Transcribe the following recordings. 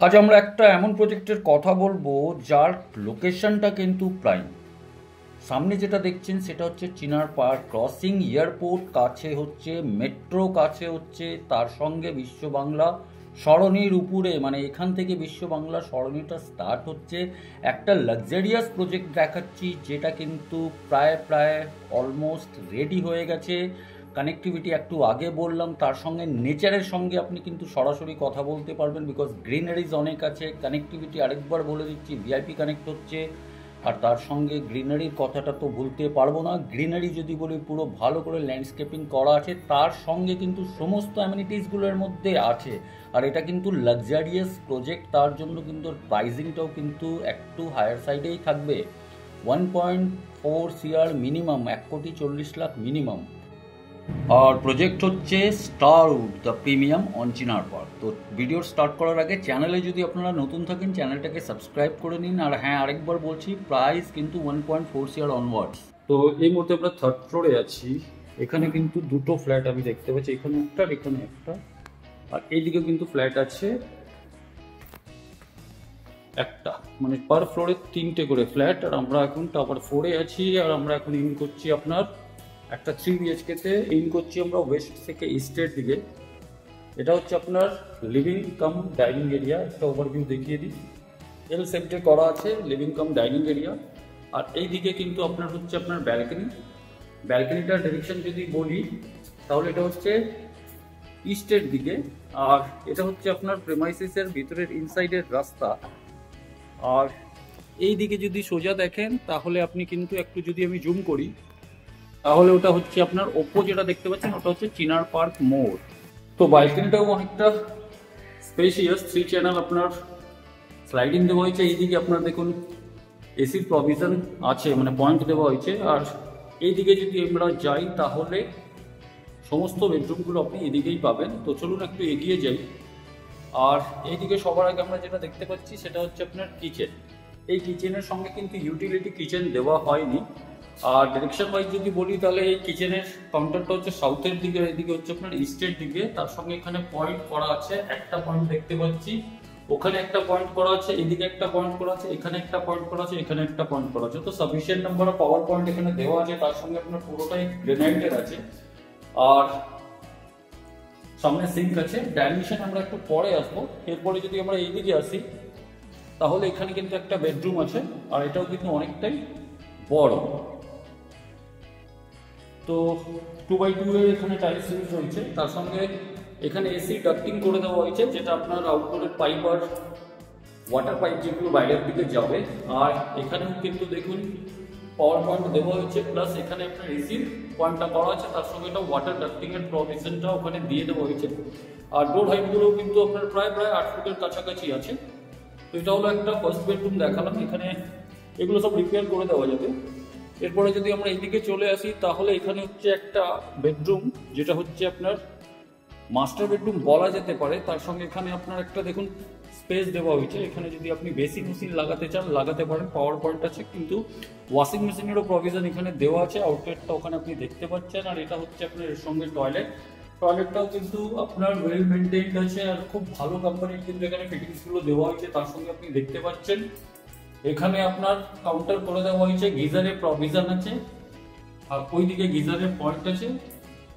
আজ আমরা একটা এমন প্রজেক্টের কথা বলবো যার লোকেশনটা কিন্তু প্রাইম। সামনে যেটা দেখছেন সেটা হচ্ছে চিনার পার্ক ক্রসিং, এয়ারপোর্ট কাছে হচ্ছে, মেট্রো কাছে হচ্ছে, তার সঙ্গে বিশ্ব বাংলা সরণির উপরে, মানে এখান থেকে বিশ্ব বাংলা সরণিটা স্টার্ট হচ্ছে। একটা লাক্সারিয়াস প্রজেক্ট দেখাচ্ছি যেটা কিন্তু প্রায় প্রায় অলমোস্ট রেডি হয়ে গেছে। কানেক্টিভিটি একটু আগে বললাম, তার সঙ্গে নেচারের সঙ্গে আপনি কিন্তু সরাসরি কথা বলতে পারবেন, বিকজ গ্রিনারিজ অনেক আছে। কানেক্টিভিটি আরেকবার বলে দিচ্ছি, ভিআইপি কানেক্ট হচ্ছে। আর তার সঙ্গে গ্রিনারির কথাটা তো বলতে পারবো না। গ্রিনারি যদি বলি, পুরো ভালো করে ল্যান্ডস্কেপিং করা আছে, তার সঙ্গে কিন্তু সমস্ত অ্যামিনিটিসগুলোর মধ্যে আছে। আর এটা কিন্তু লাক্সারিয়াস প্রজেক্ট, তার জন্য কিন্তু প্রাইজিংটাও কিন্তু একটু হায়ার সাইডেই থাকবে। 1.4 CR মিনিমাম, 1,40,00,000 মিনিমাম। আর প্রজেক্ট হচ্ছে Starwood the premium on Chinar park. তো ভিডিও স্টার্ট করার আগে চ্যানেলে যদি আপনারা নতুন থাকেন চ্যানেলটাকে সাবস্ক্রাইব করে নিন। আর হ্যাঁ, আরেকবার বলছি, প্রাইস কিন্তু 1.4 CR অনওয়ার্ডস। তো এই মুহূর্তে আমরা থার্ড ফ্লোরে আছি। এখানে কিন্তু দুটো ফ্ল্যাট আমি দেখতে পাচ্ছি, এখানে একটা আর এখানে একটা। আর এইদিকে কিন্তু ফ্ল্যাট আছে একটা, মানে পার ফ্লোরে 3টে করে ফ্ল্যাট। আর আমরা এখন টাওয়ার 4-এ আছি। আর আমরা এখন ইন করছি আপনার একটা 3 BHK-তে ইন করছি আমরা ওয়েস্ট থেকে ইস্টের দিকে। এটা হচ্ছে আপনার লিভিং কাম ডাইনিং এরিয়া। একটা ওভারভিউ দেখিয়ে দিই। এল শেপে করা আছে লিভিং কাম ডাইনিং এরিয়া। আর এই দিকে কিন্তু আপনার হচ্ছে আপনার ব্যালকনি। ব্যালকনিটার ডিরেকশন যদি বলি তাহলে এটা হচ্ছে ইস্টের দিকে। আর এটা হচ্ছে আপনার প্রেমাইসিসের ভিতরের ইনসাইডের রাস্তা। আর এই দিকে যদি সোজা দেখেন তাহলে আপনি কিন্তু একটু যদি আমি জুম করি তাহলে ওটা হচ্ছে আপনার ওপো যেটা দেখতে পাচ্ছেন ওটা হচ্ছে চিনার পার্ক মোড়। তো ব্যালকনিটাও অনেকটা স্পেশিয়াস, 3 চ্যানেল আপনার স্লাইডিং দেওয়া হয়েছে। এইদিকে আপনার দেখুন এসির প্রভিশন আছে, মানে পয়েন্ট দেওয়া হয়েছে। আর এইদিকে যদি আমরা যাই তাহলে সমস্ত বেডরুমগুলো আপনি এদিকেই পাবেন। তো চলুন একটু এগিয়ে যাই। আর এইদিকে সবার আগে আমরা যেটা দেখতে পাচ্ছি সেটা হচ্ছে আপনার কিচেন। এই কিচেনের সঙ্গে কিন্তু ইউটিলিটি কিচেন দেওয়া হয়নি। আর ডিরেকশন ওয়াইজ যদি বলি তাহলে এই কিচেনের কাউন্টারটা হচ্ছে সাউথের দিকে, এদিকে হচ্ছে আপনার ইস্টের দিকে। তার সঙ্গে এখানে পয়েন্ট করা আছে, একটা পয়েন্ট দেখতে পাচ্ছি, ওখানে একটা পয়েন্ট করা আছে, এদিকে একটা পয়েন্ট করা আছে, এখানে একটা পয়েন্ট করা আছে, এখানে একটা পয়েন্ট করা আছে। তো sufficient number of power point এখানে দেওয়া আছে। তার সঙ্গে আপনার পুরোটাই গ্রেনাইটের আছে। আর সামনে সিঙ্ক আছে। ডাইমেনশন আমরা একটু পরে আসবো। এরপরে যদি আমরা এইদিকে আসি তাহলে এখানে কিন্তু একটা বেডরুম আছে। আর এটাও কিন্তু অনেকটাই বড়। তো 2x2 এর এখানে টাইলস ইউজ হয়েছে। তার সঙ্গে এখানে এসি ডাক্টিং করে দেওয়া হয়েছে, যেটা আপনার আউটডোরের পাইপ আর ওয়াটার পাইপ যেগুলো বাইরের দিকে যাবে। আর এখানেও কিন্তু দেখুন পাওয়ার পয়েন্ট দেওয়া হয়েছে, প্লাস এখানে আপনার এসির পয়েন্টটা করা আছে। তার সঙ্গে একটা ওয়াটার ডাক্টিং এর প্রভিশনটা ওখানে দিয়ে দেওয়া হয়েছে। আর ডোর হাইটগুলোও কিন্তু আপনার প্রায় 8 ফুটের কাছাকাছি আছে। তো এটা হলো একটা ফার্স্ট বেডরুম দেখালাম। এখানে এগুলো সব রিপেয়ার করে দেওয়া যাবে। এরপরে যদি আমরা এইদিকে চলে আসি তাহলে এখানে হচ্ছে একটা বেডরুম, যেটা হচ্ছে আপনার মাস্টার বেডরুম বলা যেতে পারে। তার সঙ্গে এখানে আপনার একটা দেখুন স্পেস দেওয়া হয়েছে। এখানে যদি আপনি বেসিন মেশিন লাগাতে চান লাগাতে পারেন, পাওয়ার পয়েন্ট আছে। কিন্তু ওয়াশিং মেশিনেরও প্রভিশন এখানে দেওয়া আছে, আউটলেটটা ওখানে আপনি দেখতে পাচ্ছেন। আর এটা হচ্ছে আপনার এর সঙ্গে টয়লেট। টয়লেটটাও কিন্তু আপনার ওয়েল মেনটেইনড আছে আর খুব ভালো কোম্পানির কিন্তু এখানে ফিটিংসগুলো দেওয়া হয়েছে। তার সঙ্গে আপনি দেখতে পাচ্ছেন এখানে আপনার কাউন্টার করে দেওয়া হয়েছে, গিজারের প্রভিশন আছে। আর ওইদিকে গিজারের পয়েন্ট আছে,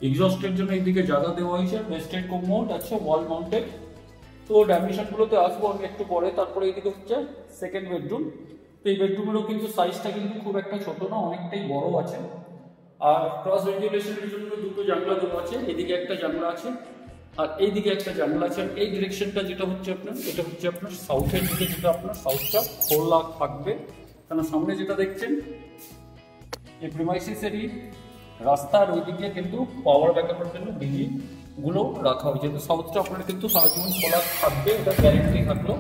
এক্সস্টের জন্য এইদিকে জায়গা দেওয়া হয়েছে, ওয়েস্টেড কোমোড আছে, ওয়াল মাউন্টেড। তো ডাইমেনশনগুলোতে আসবো আমি একটু পরে। তারপরে এইদিকে হচ্ছে সেকেন্ড বেডরুম। তো এই বেডরুমেরও কিন্তু সাইজটা কিন্তু খুব একটা ছোট না, অনেকটাই বড় আছে। আর ক্রস ভেন্টিলেশনের জন্য দুটো জানলা দেওয়া আছে, এদিকে একটা জানলা আছে আর এইদিকে একটা জানলা আছে। এই ডিরেকশনটা যেটা হচ্ছে আপনার, এটা হচ্ছে আপনার সাউথের দিকে, যেটা আপনার সাউথটা খোলা থাকবে। কারণ সামনে যেটা দেখছেন এই প্রিমাইসিসেরই রাস্তার ওইদিকে কিন্তু পাওয়ার ব্যাকআপের জন্য ডিজি গুলো রাখা হয়েছে। তো সাউথটা আপনার কিন্তু সারা জীবন খোলা থাকবে, এটা গ্যারেন্টি থাকলো।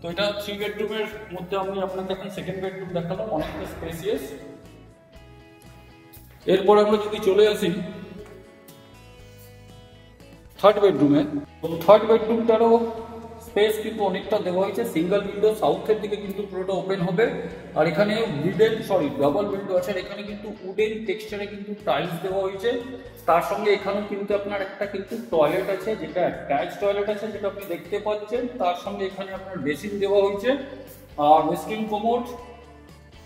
তো এটা 3 বেডরুমের মধ্যে আমি আপনাকে এখন সেকেন্ড বেডরুম দেখালাম, অনেকটা স্পেসিয়াস। এরপরে আমরা যদি চলে আসি থার্ড বেডরুমে, তো থার্ড বেডরুমটারও স্পেস কিন্তু অনেকটা দেওয়া হয়েছে। সিঙ্গেল উইন্ডো, সাউথের দিকে কিন্তু পুরোটা ওপেন হবে। আর এখানে ডাবল উইন্ডো আছে। আর এখানে কিন্তু উডেন টেক্সচারে কিন্তু টাইলস দেওয়া হয়েছে। তার সঙ্গে এখানেও কিন্তু আপনার একটা কিন্তু টয়লেট আছে, যেটা অ্যাটাচ টয়লেট আছে, যেটা আপনি দেখতে পাচ্ছেন। তার সঙ্গে এখানে আপনার বেসিন দেওয়া হয়েছে আর ওয়েস্টার্ন কোমোড।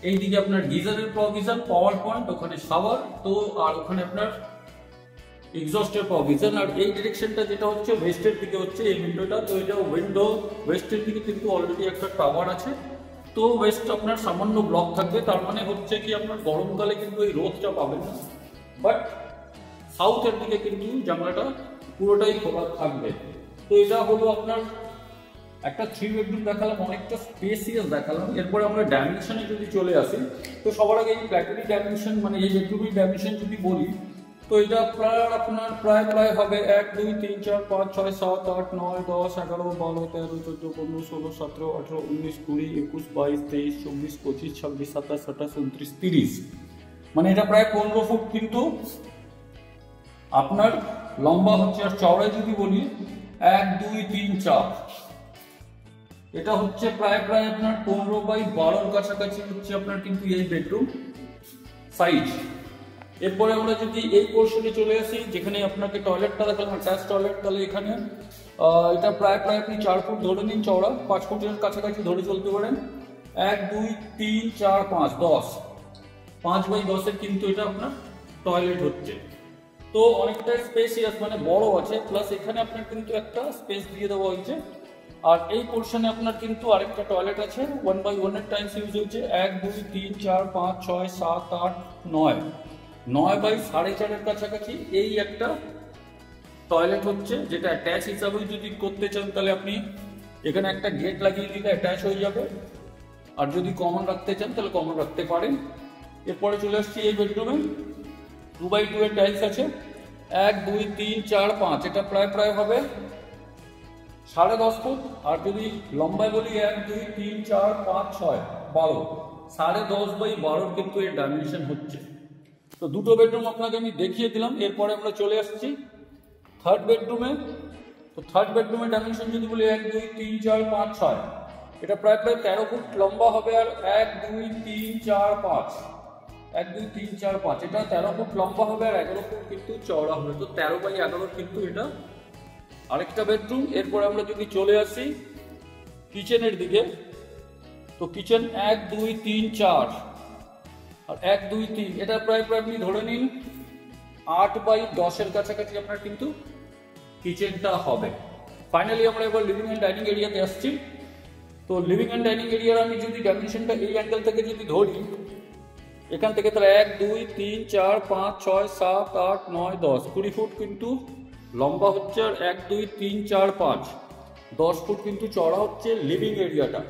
এইদিকে আপনার গিজারের প্রভিশন, পাওয়ার পয়েন্ট, ওখানে শাওয়ার, তো আর ওখানে আপনার এক্সস্টের প্রভিশন। আর এই ডিরেকশনটা যেটা হচ্ছে ওয়েস্টের দিকে হচ্ছে এই উইন্ডোটা। তো এটা উইন্ডো ওয়েস্টের দিকে কিন্তু অলরেডি একটা টাওয়ার আছে। তো ওয়েস্ট আপনার সামান্য ব্লক থাকবে, তার মানে হচ্ছে কি আপনার গরমকালে কিন্তু এই রোদটা পাবেন না। বাট সাউথের দিকে কিন্তু জানলাটা পুরোটাই খোলা থাকবে। তো এটা হলো আপনার একটা 3 বেডরুম দেখালাম, অনেকটা স্পেসিয়াস দেখালাম। এরপরে আমরা ডাইমেনশনে যদি চলে আসি, তো সবার আগে এই ফ্ল্যাটের ডাইমেনশন মানে এই বেডরুমের ডাইমেনশন যদি বলি, তো এটা আপনার প্রায় হবে 1 2 3 4 5 6 7 8 9 10 11 12 13 14 15 16 17 18 19 20 21 22 23 24 25 26 27 28 29 30, মানে এটা প্রায় 15 ফুট কিন্তু আপনার লম্বা হচ্ছে। আর চওড়ায় যদি বলি 1 2 3 4, এটা হচ্ছে প্রায় আপনার 15/12 কাছাকাছি হচ্ছে আপনার কিন্তু এই বেডরুম সাইজ। এরপরে আমরা যদি এই পোর্শনে চলে আসি, যেখানে আপনাকে টয়লেটটা দেখালাম, অ্যাটাচ টয়লেট, তাহলে এখানে এটা প্রায় আপনি 4 ফুট ধরে নিন চওড়া, 5 ফুটের কাছাকাছি ধরে চলতে পারেন। 1 2 3 4 5 10, 5/10 এর কিন্তু এটা আপনার টয়লেট হচ্ছে। তো অনেকটা স্পেসিয়াস, মানে বড় আছে, প্লাস এখানে আপনার কিন্তু একটা স্পেস দিয়ে দেওয়া হয়েছে। আর এই পোর্শনে আপনার কিন্তু আরেকটা টয়লেট আছে, 1/1 এর টাইলস ইউজ হচ্ছে। 1 2 3 4 5 6 7 8 9, 9/4.5 এর কাছাকাছি এই একটা টয়লেট হচ্ছে, যেটা অ্যাটাচ হিসাবে যদি করতে চান তাহলে আপনি এখানে একটা গেট লাগিয়ে দিলে অ্যাটাচ হয়ে যাবে। আর যদি কমন রাখতে চান তাহলে কমন রাখতে পারেন। এরপরে চলে আসছি এই বেডরুমে, 2/2 এর টাইলস আছে। 1 2 3 4 5, এটা প্রায় হবে 10.5 ফুট। আর যদি লম্বায় বলি 1 2 3 4 5 6 12, 10.5/12 কিন্তু এর ডাইমেনশন হচ্ছে। তো দুটো বেডরুম আপনাকে আমি দেখিয়ে দিলাম। এরপরে আমরা চলে আসছি থার্ড বেডরুমে। তো থার্ড বেডরুমের ডাইমেনশন যদি বলি 1 2 3 4 5 6, এটা প্রায় 13 ফুট লম্বা হবে। আর 1 2 3 4 5, 1 2 3 4 5, এটা 13 ফুট লম্বা হবে আর 11 ফুট কিন্তু চওড়া হবে। তো 13/11 কিন্তু এটা আরেকটা বেডরুম। এরপরে আমরা যদি চলে আসি কিচেনের দিকে, তো কিচেন 1 2 3 4 আর 1 2 3, এটা প্রায় আপনি ধরে নিন 8/10 এর কাছাকাছি আপনার কিন্তু কিচেনটা হবে। ফাইনালি আমরা এবার লিভিং এন্ড ডাইনিং এরিয়াতে আসছি। তো লিভিং এন্ড ডাইনিং এরিয়ার আমি যদি ডাইমেনশনটা এই অ্যাঙ্গেল থেকে যদি ধরি, এখান থেকে তাহলে 1 2 3 4 5 6 7 8 9 10, 20 ফুট কিন্তু লম্বা হচ্ছে। আর 1 2 3 4 5 10 ফুট কিন্তু চড়া হচ্ছে লিভিং এরিয়াটা।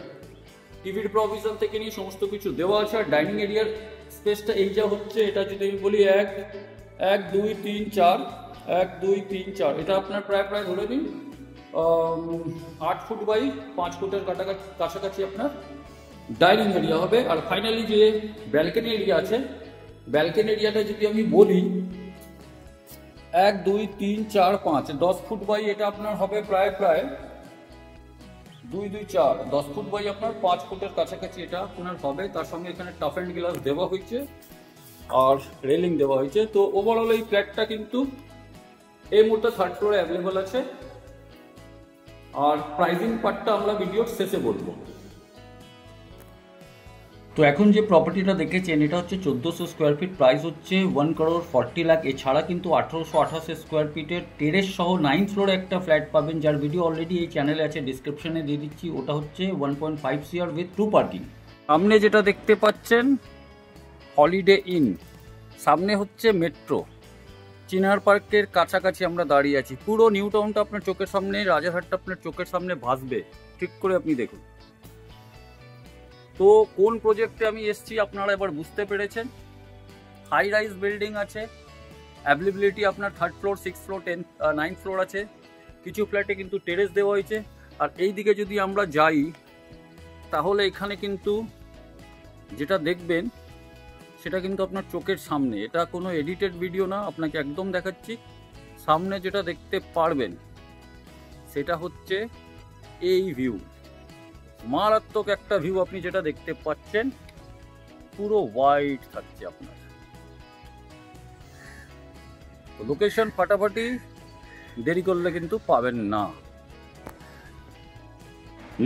টিভির প্রভিশন থেকে নিয়ে সমস্ত কিছু দেওয়া আছে। আর ডাইনিং এরিয়ার স্পেসটা এই যা হচ্ছে, এটা যদি আমি বলি 1 2 3 4 1 2 3 4, এটা আপনার প্রায় ধরে নিন 8 ফুট বাই 5 ফুটের কাছাকাছি আপনার ডাইনিং এরিয়া হবে। আর ফাইনালি যে ব্যালকনি এরিয়া আছে, ব্যালকনি এরিয়াটা যদি আমি বলি 1 2 3 4 5 10 ফুট বাই, এটা আপনার হবে প্রায় 2 2 4 10 ফুট বাই আপনার 5 ফুটের কাছাকাছি এটা আপনার হবে। তার সঙ্গে এখানে টাফ অ্যান্ড গ্লাস দেওয়া হয়েছে আর রেলিং দেওয়া হয়েছে। তো ওভারঅল এই ফ্ল্যাটটা কিন্তু এই মুহূর্তে থার্ড ফ্লোরে অ্যাভেলেবল আছে। আর প্রাইসিং পার্টটা আমরা ভিডিওর শেষে বলবো। তো এখন যে প্রপার্টিটা দেখেছেন, এটা হচ্ছে 1400 স্কোয়ার ফিট, প্রাইস হচ্ছে 1,40,00,000। এছাড়া কিন্তু 1828 স্কোয়ার ফিটের টেরেস সহ 9th ফ্লোরে একটা ফ্ল্যাট পাবেন, যার ভিডিও অলরেডি এই চ্যানেলে আছে, ডিসক্রিপশনে দিয়ে দিচ্ছি। ওটা হচ্ছে 1.5 CR উইথ 2 পার্কিং। সামনে যেটা দেখতে পাচ্ছেন হলিডে ইন, সামনে হচ্ছে মেট্রো, চিনার পার্কের কাছাকাছি আমরা দাঁড়িয়ে আছি। পুরো নিউ টাউনটা আপনার চোখের সামনে, রাজারহাটটা আপনার চোখের সামনে ভাসবে, ঠিক করে আপনি দেখুন। তো কোন প্রজেক্টে আমি এসছি আপনারা এবার বুঝতে পেরেছেন। হাই রাইজ বিল্ডিং আছে, অ্যাভেলেবিলিটি আপনার 3rd floor 6th floor 9th floor আছে। কিছু ফ্ল্যাটে কিন্তু টেরেস দেওয়া হয়েছে। আর এই দিকে যদি আমরা যাই, তাহলে এখানে কিন্তু যেটা দেখবেন সেটা কিন্তু আপনার চোখের সামনে, এটা কোনো এডিটেড ভিডিও না, আপনাকে একদম দেখাচ্ছি। সামনে যেটা দেখতে পারবেন সেটা হচ্ছে এই ভিউ, মারাত্মক একটা ভিউ আপনি যেটা দেখতে পাচ্ছেন, পুরো হোয়াইট থাকছে আপনার। লোকেশন ফাটাফাটি, দেরি করলে কিন্তু পাবেন না।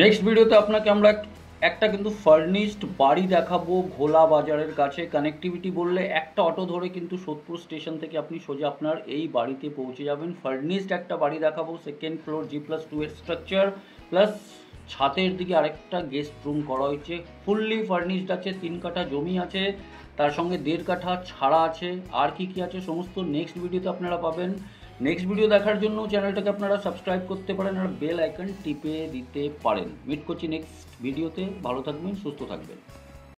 নেক্সট ভিডিওতে আপনাকে আমরা একটা কিন্তু ফার্নিশড বাড়ি দেখাবো ভোলা বাজারের কাছে। কানেক্টিভিটি বললে একটা অটো ধরে কিন্তু সোদপুর স্টেশন থেকে আপনি সোজা আপনার এই বাড়িতে পৌঁছে যাবেন। ফার্নিশড একটা বাড়ি দেখাবো, 2nd ফ্লোর, G+2 এর স্ট্রাকচার, প্লাস ছাদের দিকে আরেকটা গেস্ট রুম করা হয়েছে। ফুললি ফার্নিশড আছে, 3 কাঠা জমি আছে, তার সঙ্গে 1.5 কাঠা ছাড়া আছে। আর কি কি আছে সমস্ত নেক্সট ভিডিওতে আপনারা পাবেন। নেক্সট ভিডিও দেখার জন্য চ্যানেলটাকে আপনারা সাবস্ক্রাইব করতে পারেন আর বেল আইকন টিপে দিতে পারেন। মিট করছি নেক্সট ভিডিওতে। ভালো থাকবেন, সুস্থ থাকবেন।